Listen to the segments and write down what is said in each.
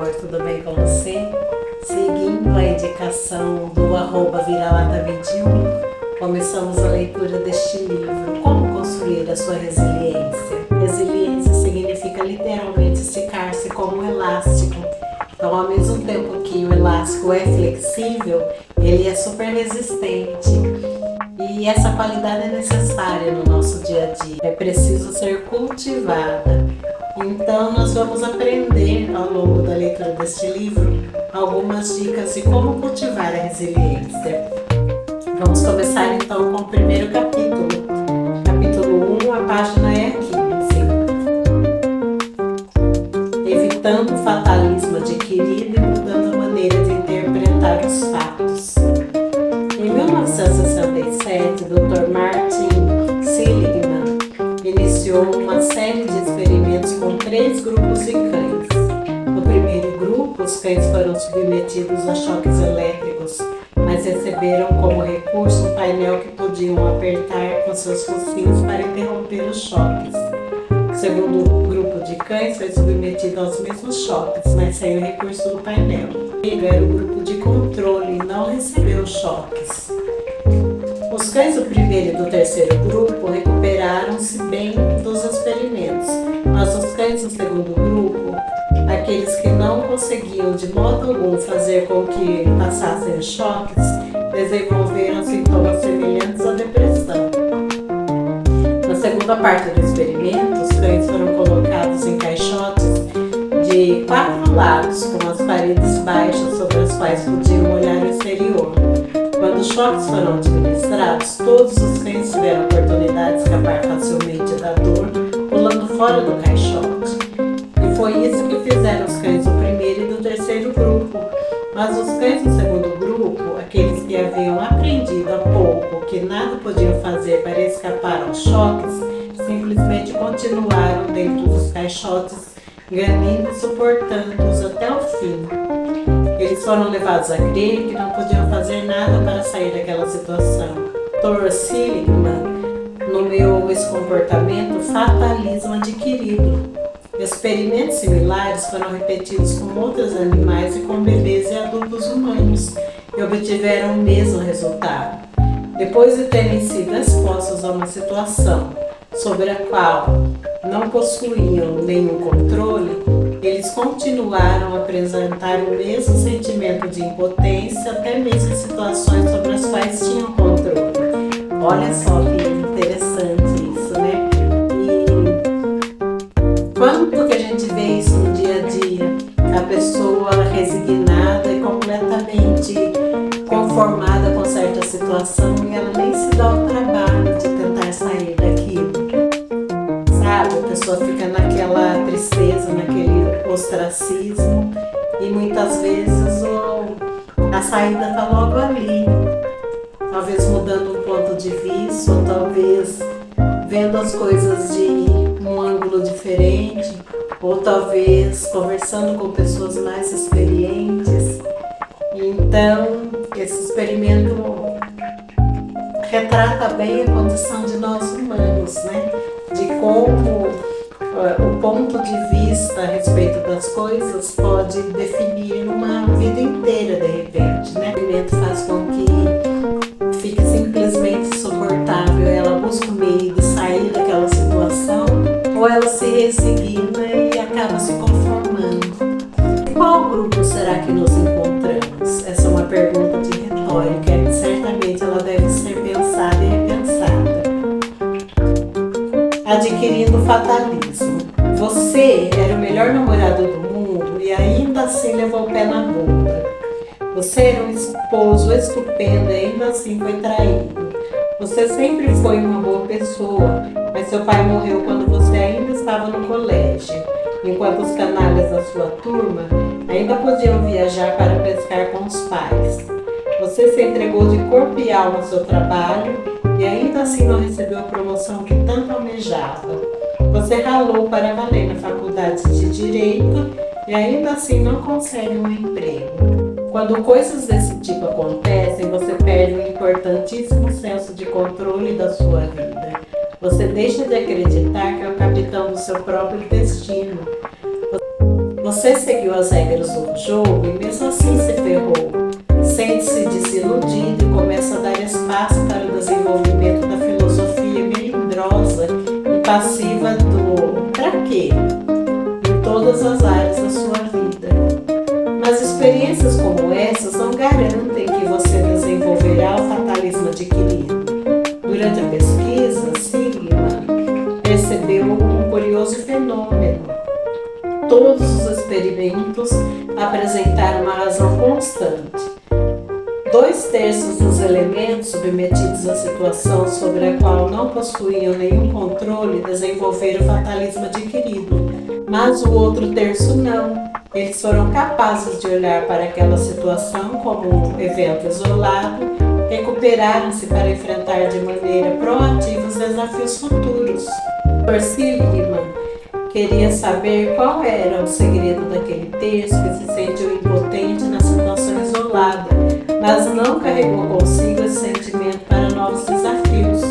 amor, tudo bem com você? Seguindo a indicação do @viralata21, começamos a leitura deste livro, Como Construir a Sua Resiliência. Resiliência significa literalmente esticar-se como um elástico. Então, ao mesmo tempo que o elástico é flexível, ele é super resistente. E essa qualidade é necessária no nosso dia a dia, é preciso ser cultivada. Então nós vamos aprender ao longo da leitura deste livro algumas dicas de como cultivar a resiliência. Vamos começar então com o primeiro capítulo. Capítulo 1, a página é a 15. Evitando o fatalismo adquirido e mudando a maneira de interpretar os fatos. Em 1967, Dr. Martin Seligman iniciou uma série de experimentos com 3 grupos de cães. No primeiro grupo, os cães foram submetidos a choques elétricos, mas receberam como recurso um painel que podiam apertar com seus focinhos para interromper os choques. O segundo grupo de cães foi submetido aos mesmos choques, mas sem o recurso do painel. Ele era o grupo de controle e não recebeu choques. Os cães do primeiro e do terceiro grupo recuperaram-se bem dos experimentos, mas os cães do segundo grupo, aqueles que não conseguiam de modo algum fazer com que passassem os choques, desenvolveram sintomas semelhantes à depressão. Na segunda parte do experimento, os cães foram colocados em caixotes de 4 lados, com as paredes baixas sobre as quais podiam olhar o exterior. Quando os choques foram administrados, todos os cães tiveram a oportunidade de escapar facilmente da dor, pulando fora do caixote. E foi isso que fizeram os cães do primeiro e do terceiro grupo. Mas os cães do segundo grupo, aqueles que haviam aprendido há pouco que nada podiam fazer para escapar aos choques, simplesmente continuaram dentro dos caixotes, ganindo e suportando-os até o fim. Eles foram levados a crer que não podiam fazer nada para sair daquela situação. Dr. Seligman nomeou esse comportamento fatalismo adquirido. Experimentos similares foram repetidos com outros animais e com bebês e adultos humanos e obtiveram o mesmo resultado. Depois de terem sido expostos a uma situação sobre a qual não possuíam nenhum controle, eles continuaram a apresentar o mesmo sentimento de impotência, até mesmo em situações sobre as quais tinham controle. Olha só que interessante isso, né? E quanto que a gente vê isso no dia a dia? A pessoa resignada e completamente conformada com certa situação e ela nem se dá o trabalho de tentar sair daquilo. Sabe? A pessoa fica naquela tristeza, naquele ostracismo e muitas vezes a saída está logo ali. Talvez mudando um ponto de vista, ou talvez vendo as coisas de um ângulo diferente, ou talvez conversando com pessoas mais experientes. Então, esse experimento retrata bem a condição de nós humanos, né? De como o ponto de vista a respeito das coisas pode definir uma vida inteira de repente, né? O experimento faz com que fique simplesmente insuportável, ela busca um meio de sair daquela situação, ou ela se resigna e acaba se conformando. Em qual grupo será que nos encontramos? Essa é uma pergunta de retórica e certamente ela deve ser pensada e repensada. Adquirindo fatalismo. Você era o melhor namorado do mundo e ainda assim levou o pé na bunda. Você era um esposo estupendo e ainda assim foi traído. Você sempre foi uma boa pessoa, mas seu pai morreu quando você ainda estava no colégio, enquanto os canalhas da sua turma ainda podiam viajar para pescar com os pais. Você se entregou de corpo e alma ao seu trabalho e ainda assim não recebeu a promoção que tanto almejava. Você ralou para valer na faculdade de Direito e ainda assim não consegue um emprego. Quando coisas desse tipo acontecem, você perde um importantíssimo senso de controle da sua vida. Você deixa de acreditar que é o capitão do seu próprio destino. Você seguiu as regras do jogo e mesmo assim se ferrou. Sente-se desiludido e começa a dar espaço para o desenvolvimento da filosofia melindrosa e passiva do "pra quê?" em todas as áreas da sua vida. Mas experiências como essas não garantem que você desenvolverá o fatalismo adquirido. Durante a pesquisa, Seligman percebeu um curioso fenômeno. Todos os experimentos apresentaram uma razão constante. 2/3 dos elementos submetidos à situação sobre a qual não possuíam nenhum controle desenvolveram o fatalismo adquirido, mas o outro terço não. Eles foram capazes de olhar para aquela situação como um evento isolado, recuperaram-se para enfrentar de maneira proativa os desafios futuros. Por Seligman, queria saber qual era o segredo daquele terço que se sentiu impotente na situação isolada, mas não carregou consigo esse sentimento para novos desafios.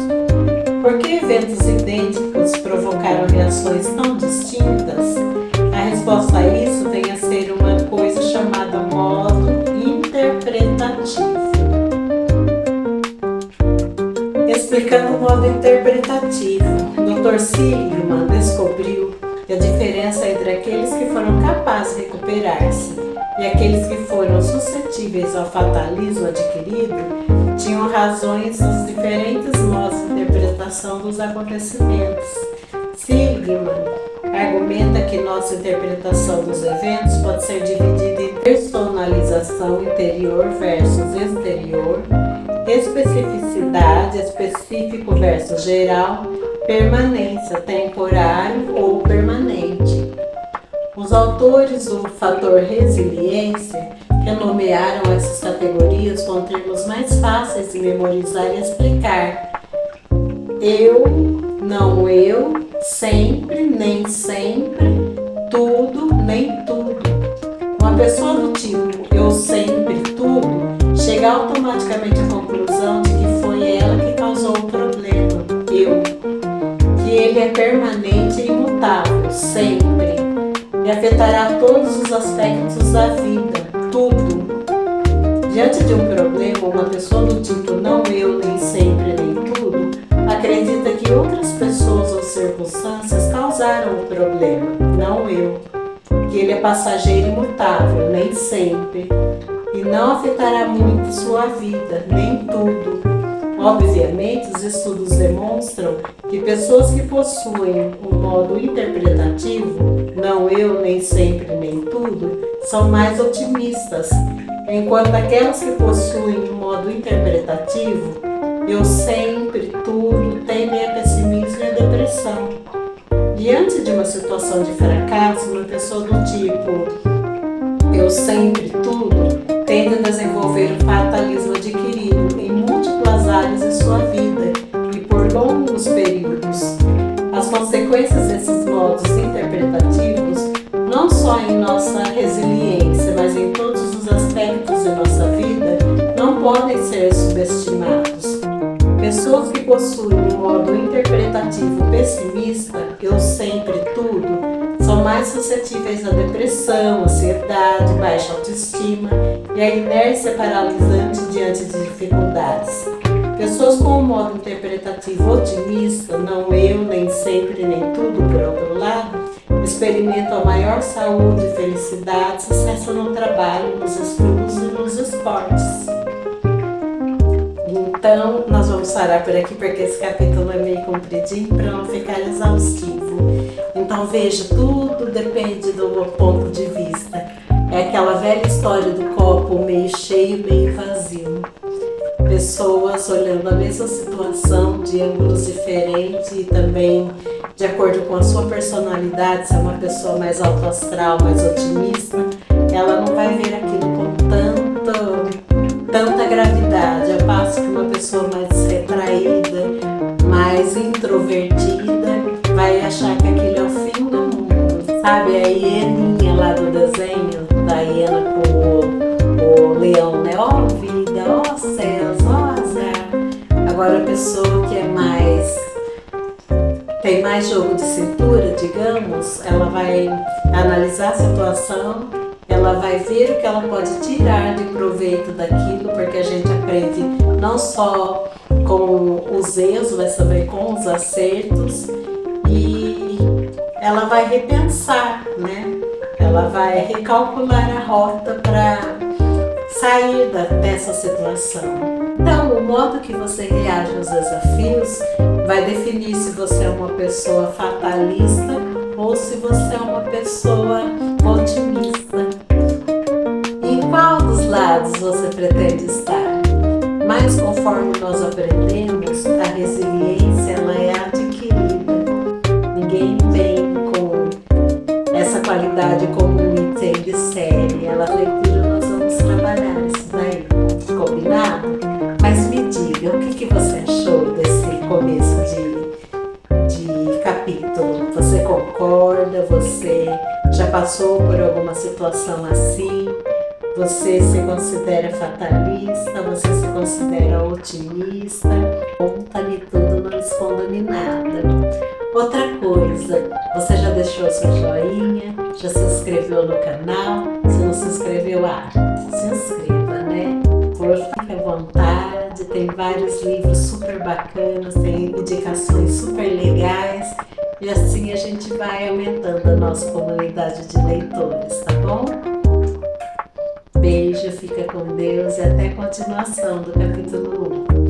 Por que eventos idênticos provocaram reações tão distintas? A resposta a isso vem a ser uma coisa chamada modo interpretativo. Explicando o modo interpretativo, Dr. Seligman descobriu que a diferença entre aqueles que foram capazes de recuperar-se e aqueles que foram suscetíveis ao fatalismo adquirido tinham razões nos diferentes modos de interpretação dos acontecimentos. Seligman argumenta que nossa interpretação dos eventos pode ser dividida em personalização interior versus exterior, especificidade, específico versus geral, permanência, temporário ou permanente. Os autores do fator resiliência renomearam essas categorias com termos mais fáceis de memorizar e explicar. Eu, não eu, sempre, nem sempre, tudo, nem tudo. Uma pessoa do tipo eu sempre, tudo, chega automaticamente à conclusão de que foi ela que causou o problema, eu. Que ele é permanente e imutável, sempre, e afetará todos os aspectos da vida, tudo. Diante de um problema, uma pessoa do tipo não eu, nem sempre, nem tudo, acredita que outras pessoas ou circunstâncias causaram o problema, não eu. Que ele é passageiro e imutável, nem sempre, e não afetará muito sua vida, nem tudo. Obviamente, os estudos demonstram que pessoas que possuem um modo interpretativo, não eu, nem sempre, nem tudo, são mais otimistas, enquanto aquelas que possuem um modo interpretativo, eu sempre, tudo, tendem a pessimismo e a depressão. Diante de uma situação de fracasso, uma pessoa do tipo eu sempre, tudo, tende a desenvolver o fatalismo adquirido em múltiplas áreas de sua vida e por longos períodos. As consequências desses modos interpretativos, não só em nossa resiliência, mas em todos os aspectos de nossa vida, não podem ser subestimados. Pessoas que possuem um modo interpretativo pessimista, eu sempre tudo, são mais suscetíveis à depressão, ansiedade, baixa autoestima e à inércia paralisante diante de dificuldades. Pessoas com um modo interpretativo otimista, não eu, nem sempre, nem tudo, por outro lado, experimentam a maior saúde, felicidade, sucesso no trabalho, nos estudos e nos esportes. Então, nós vamos parar por aqui porque esse capítulo é meio compridinho para não ficar exaustivo. Então, veja, tudo depende do meu ponto de vista. É aquela velha história do copo meio cheio, meio vazio. Pessoas olhando a mesma situação de ângulos diferentes e também de acordo com a sua personalidade, se é uma pessoa mais autoastral, mais otimista, ela não vai ver aquilo com tanta gravidade, ao passo que uma pessoa mais retraída, mais introvertida, vai achar que aquilo é o fim do mundo. Sabe a hieninha lá do desenho, da hiena com o leão, né? Ó vida, ó céus, ó azar. Agora a pessoa que é tem mais jogo de cintura, digamos, ela vai analisar analisar a situação, ela vai ver o que ela pode tirar de proveito daquilo, porque a gente aprende não só com os erros, mas também com os acertos, e ela vai repensar, né? Ela vai recalcular a rota para sair dessa situação. Então, o modo que você reage aos desafios vai definir se você é uma pessoa fatalista ou se você é uma pessoa otimista. Em qual dos lados você pretende estar? Mas conforme nós aprendemos, a resiliência ela é adquirida. Ninguém vem com essa qualidade como um item de série. Ela leitura nós vamos trabalhar isso daí. Combinado? Mas me diga, o que você achou desse começo de capítulo? Você concorda? Você já passou por alguma situação assim? Você se considera fatalista? Você se considera otimista? Conta-me tudo, não esconda-me nada. Outra coisa, você já deixou seu joinha? Já se inscreveu no canal? Se não se inscreveu, se inscreva, né? Fique à vontade, tem vários livros super bacanas, tem indicações super legais e assim a gente vai aumentando a nossa comunidade de leitores, tá bom? Beijo, fica com Deus e até a continuação do capítulo 1.